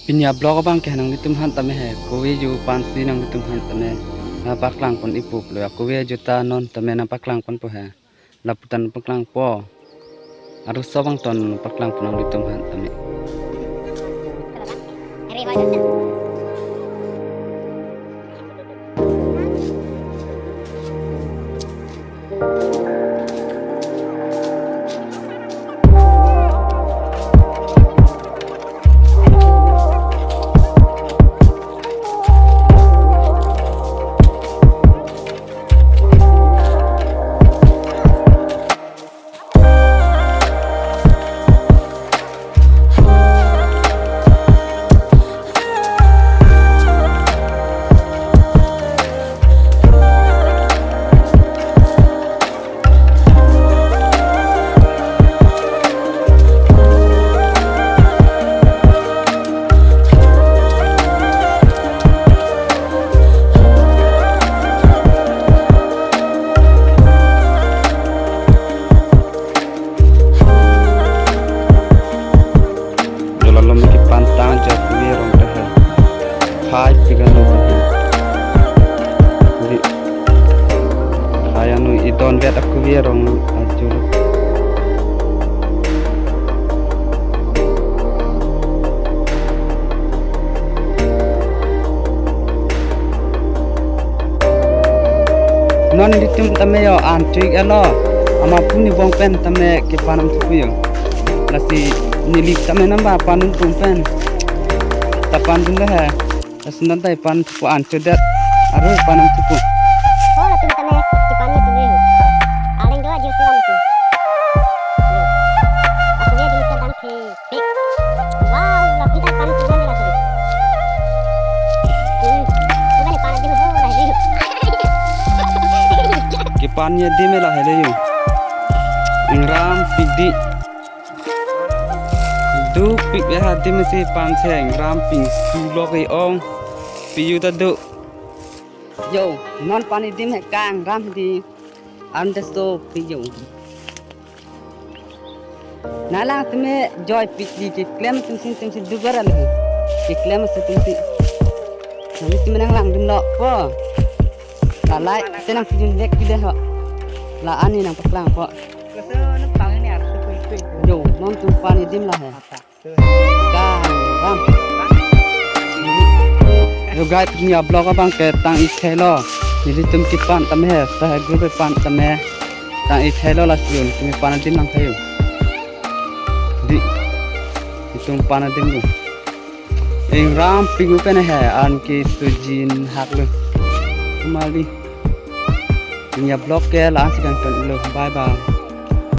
Pinya blog bang ke nang litum han tame he kowe ju pansi nang litum han tame na paklang pon ipup lo kowe juta non tame na paklang pon po he laputan paklang po aru sobang ton paklang pon nang litum han tame hai tiga nomor jadi saya nu idon lihat aku biarong ajur non ditum tame yo antrik elo ama puni bong pen tame ke panam tupu yo lasi nilik tame namba panun pen tapan dun ha Asundan tay pan tupu ancodat aru panam tupu. Oh, na tun tane tipan ni tune. Aleng doa je siwan tu. Aku dia di dan ke. Wow, la kita pan tu mana tadi. Bukan pan di ho lah je. Ke pannya di mela hele yo. Ingram pigdi. Du pig ya hadi mesti pan seng ram ping sulok e ong piyu tadu yo non pani dim he kang ram di andesto piyu nala tme joy pig di ke klem tumsi dubara le ke klem se tumsi nami tmenang lang dim lo po la lai tenang pijun lek kide ho la ani nang paklang po yo non tu pani dim la he yo guys punya blog abang ke tang ithelo jadi tum kipan tame he sah grup pan tame tang ithelo la siun kami panadim nang kayu di itung panadim lu ing ram pingu pen he an ki sujin hak lu kembali punya blog ke la asikan ton lu bye bye